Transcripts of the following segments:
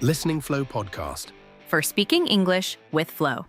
Listening Flow Podcast. For speaking English with flow.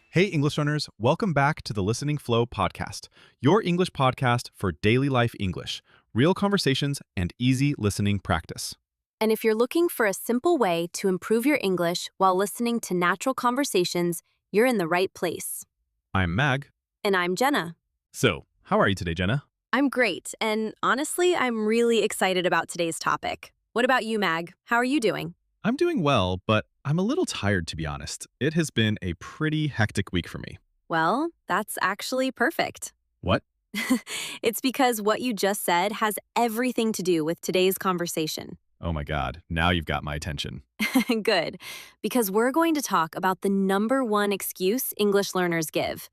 Hey, English learners, welcome back to the Listening Flow podcast, your English podcast for daily life English, real conversations, and easy listening practice. And if you're looking for a simple way to improve your English while listening to natural conversations, you're in the right place. I'm Mag. And I'm Jenna. So, how are you today, Jenna? I'm great, and honestly, I'm really excited about today's topic. What about you, Mag? How are you doing? I'm doing well, but I'm a little tired, to be honest. It has been a pretty hectic week for me. Well, that's actually perfect. What? It's because what you just said has everything to do with today's conversation. Oh my God, now you've got my attention. Good, because we're going to talk about the number one excuse English learners give.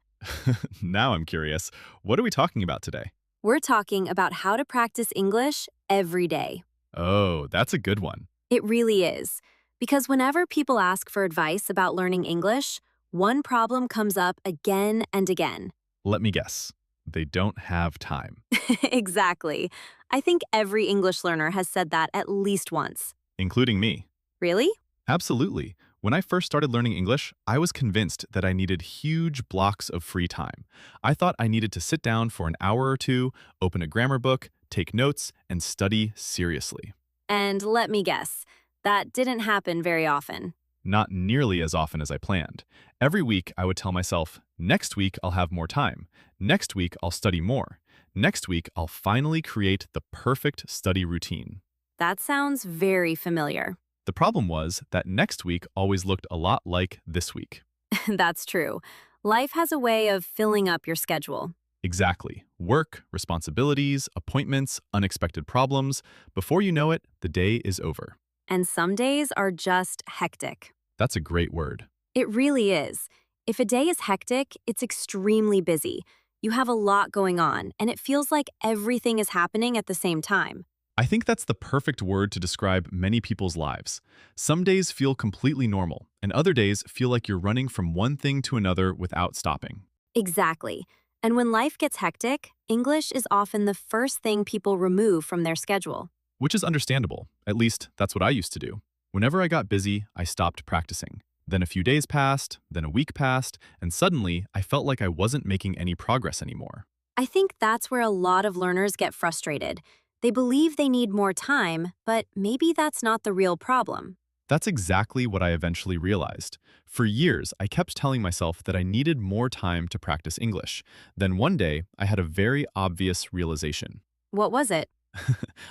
Now I'm curious. What are we talking about today? We're talking about how to practice English every day. Oh, that's a good one. It really is. Because whenever people ask for advice about learning English, one problem comes up again and again. Let me guess. They don't have time. Exactly. I think every English learner has said that at least once. Including me. Really? Absolutely. When I first started learning English, I was convinced that I needed huge blocks of free time. I thought I needed to sit down for an hour or two, open a grammar book, take notes, and study seriously. And let me guess, that didn't happen very often. Not nearly as often as I planned. Every week, I would tell myself, next week I'll have more time. Next week I'll study more. Next week I'll finally create the perfect study routine. That sounds very familiar. The problem was that next week always looked a lot like this week. That's true. Life has a way of filling up your schedule. Exactly. Work, responsibilities, appointments, unexpected problems. Before you know it, the day is over. And some days are just hectic. That's a great word. It really is. If a day is hectic, it's extremely busy. You have a lot going on, and it feels like everything is happening at the same time. I think that's the perfect word to describe many people's lives. Some days feel completely normal, and other days feel like you're running from one thing to another without stopping. Exactly. And when life gets hectic, English is often the first thing people remove from their schedule. Which is understandable. At least, that's what I used to do. Whenever I got busy, I stopped practicing. Then a few days passed, then a week passed, and suddenly I felt like I wasn't making any progress anymore. I think that's where a lot of learners get frustrated. They believe they need more time, but maybe that's not the real problem. That's exactly what I eventually realized. For years, I kept telling myself that I needed more time to practice English. Then one day, I had a very obvious realization. What was it?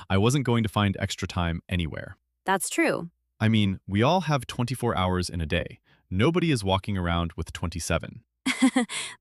I wasn't going to find extra time anywhere. That's true. I mean, we all have 24 hours in a day. Nobody is walking around with 27.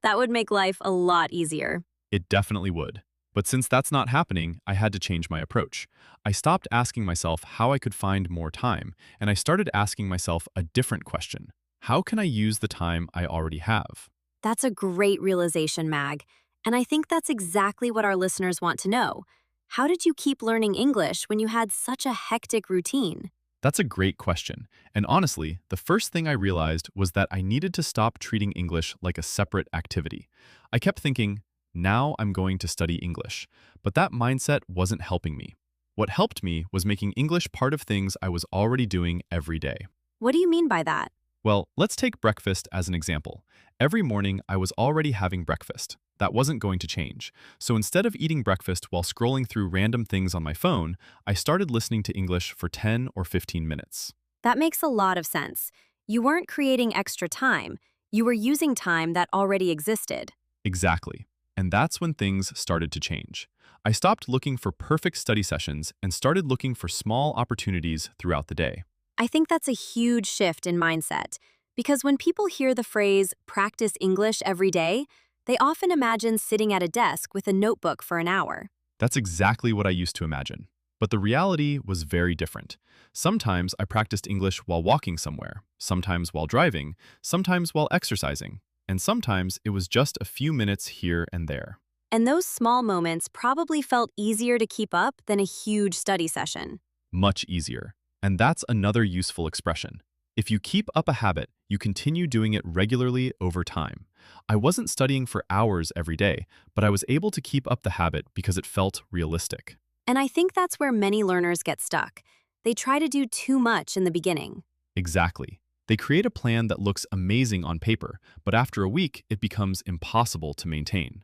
That would make life a lot easier. It definitely would. But since that's not happening, I had to change my approach. I stopped asking myself how I could find more time, and I started asking myself a different question. How can I use the time I already have? That's a great realization, Mag. And I think that's exactly what our listeners want to know. How did you keep learning English when you had such a hectic routine? That's a great question. And honestly, the first thing I realized was that I needed to stop treating English like a separate activity. I kept thinking, now I'm going to study English. But that mindset wasn't helping me. What helped me was making English part of things I was already doing every day. What do you mean by that? Well, let's take breakfast as an example. Every morning, I was already having breakfast. That wasn't going to change. So instead of eating breakfast while scrolling through random things on my phone, I started listening to English for 10 or 15 minutes. That makes a lot of sense. You weren't creating extra time. You were using time that already existed. Exactly. And that's when things started to change. I stopped looking for perfect study sessions and started looking for small opportunities throughout the day. I think that's a huge shift in mindset. Because when people hear the phrase, practice English every day, they often imagine sitting at a desk with a notebook for an hour. That's exactly what I used to imagine. But the reality was very different. Sometimes I practiced English while walking somewhere, sometimes while driving, sometimes while exercising, and sometimes it was just a few minutes here and there. And those small moments probably felt easier to keep up than a huge study session. Much easier. And that's another useful expression. If you keep up a habit, you continue doing it regularly over time. I wasn't studying for hours every day, but I was able to keep up the habit because it felt realistic. And I think that's where many learners get stuck. they try to do too much in the beginning. Exactly. They create a plan that looks amazing on paper, but after a week, it becomes impossible to maintain.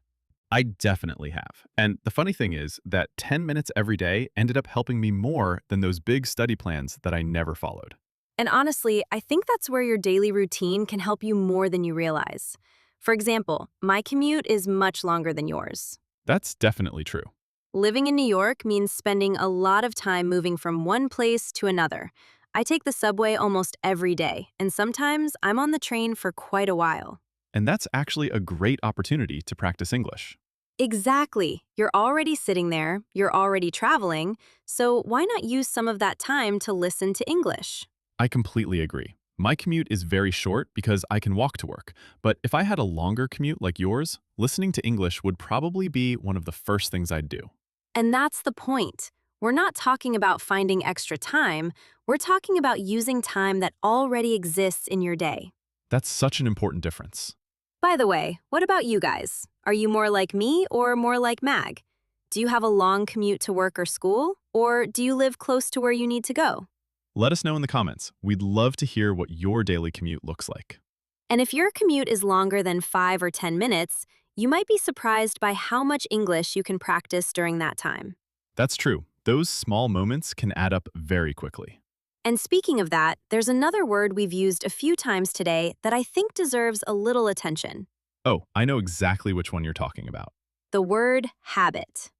I definitely have. And the funny thing is that 10 minutes every day ended up helping me more than those big study plans that I never followed. And honestly, I think that's where your daily routine can help you more than you realize. For example, my commute is much longer than yours. That's definitely true. Living in New York means spending a lot of time moving from one place to another. I take the subway almost every day, and sometimes I'm on the train for quite a while. And that's actually a great opportunity to practice English. Exactly. You're already sitting there, you're already traveling, so why not use some of that time to listen to English? I completely agree. My commute is very short because I can walk to work, but if I had a longer commute like yours, listening to English would probably be one of the first things I'd do. And that's the point. We're not talking about finding extra time, we're talking about using time that already exists in your day. That's such an important difference. By the way, what about you guys? Are you more like me or more like Mag? Do you have a long commute to work or school, or do you live close to where you need to go? Let us know in the comments. We'd love to hear what your daily commute looks like. And if your commute is longer than 5 or 10 minutes, you might be surprised by how much English you can practice during that time. That's true. Those small moments can add up very quickly. And speaking of that, there's another word we've used a few times today that I think deserves a little attention. Oh, I know exactly which one you're talking about. The word habit.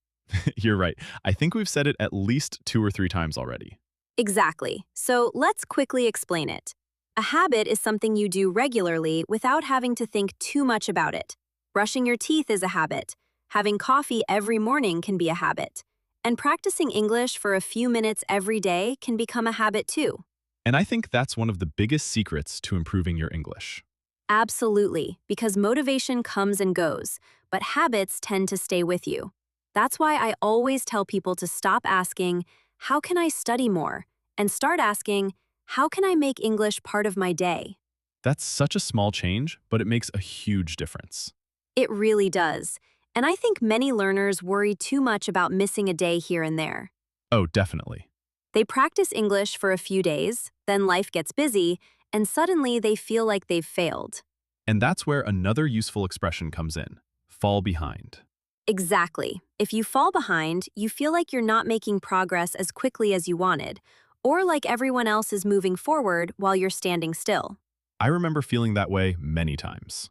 You're right. I think we've said it at least 2 or 3 times already. Exactly. So let's quickly explain it. A habit is something you do regularly without having to think too much about it. Brushing your teeth is a habit. Having coffee every morning can be a habit. And practicing English for a few minutes every day can become a habit too. And I think that's one of the biggest secrets to improving your English. Absolutely, because motivation comes and goes, but habits tend to stay with you. That's why I always tell people to stop asking, how can I study more? And start asking, how can I make English part of my day? That's such a small change, but it makes a huge difference. It really does. And I think many learners worry too much about missing a day here and there. Oh, definitely. They practice English for a few days, then life gets busy, and suddenly they feel like they've failed. And that's where another useful expression comes in: fall behind. Exactly. If you fall behind, you feel like you're not making progress as quickly as you wanted, or like everyone else is moving forward while you're standing still. I remember feeling that way many times.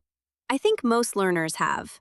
I think most learners have.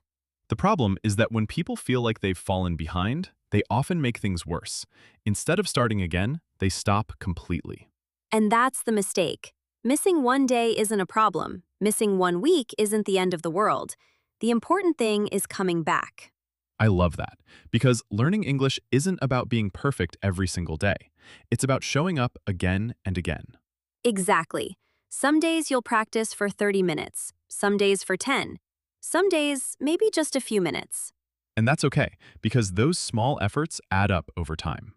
The problem is that when people feel like they've fallen behind, they often make things worse. Instead of starting again, they stop completely. And that's the mistake. Missing one day isn't a problem. Missing 1 week isn't the end of the world. The important thing is coming back. I love that, because learning English isn't about being perfect every single day. It's about showing up again and again. Exactly. Some days you'll practice for 30 minutes, some days for 10, some days maybe just a few minutes. And that's okay, because those small efforts add up over time.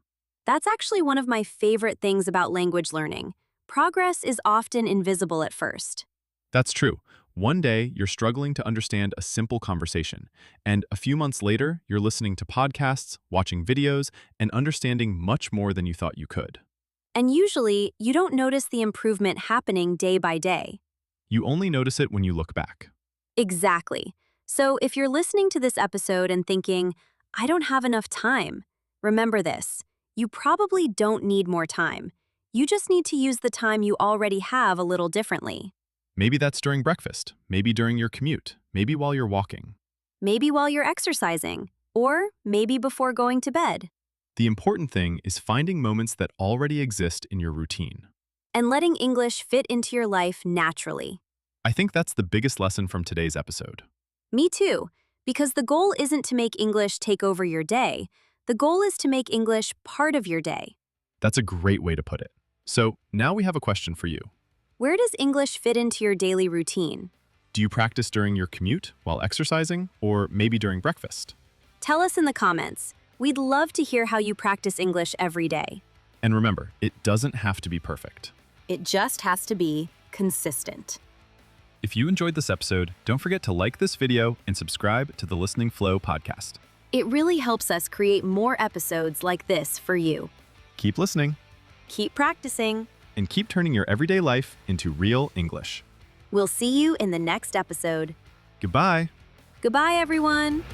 That's actually one of my favorite things about language learning. Progress is often invisible at first. That's true. One day, you're struggling to understand a simple conversation, and a few months later, you're listening to podcasts, watching videos, and understanding much more than you thought you could. And usually, you don't notice the improvement happening day by day. You only notice it when you look back. Exactly. So if you're listening to this episode and thinking, I don't have enough time, remember this. You probably don't need more time. You just need to use the time you already have a little differently. Maybe that's during breakfast, maybe during your commute, maybe while you're walking. Maybe while you're exercising, or maybe before going to bed. The important thing is finding moments that already exist in your routine. And letting English fit into your life naturally. I think that's the biggest lesson from today's episode. Me too, because the goal isn't to make English take over your day. The goal is to make English part of your day. That's a great way to put it. So now we have a question for you. Where does English fit into your daily routine? Do you practice during your commute, while exercising, or maybe during breakfast? Tell us in the comments. We'd love to hear how you practice English every day. And remember, it doesn't have to be perfect. It just has to be consistent. If you enjoyed this episode, don't forget to like this video and subscribe to the Listening Flow podcast. It really helps us create more episodes like this for you. Keep listening. Keep practicing. And keep turning your everyday life into real English. We'll see you in the next episode. Goodbye. Goodbye, everyone.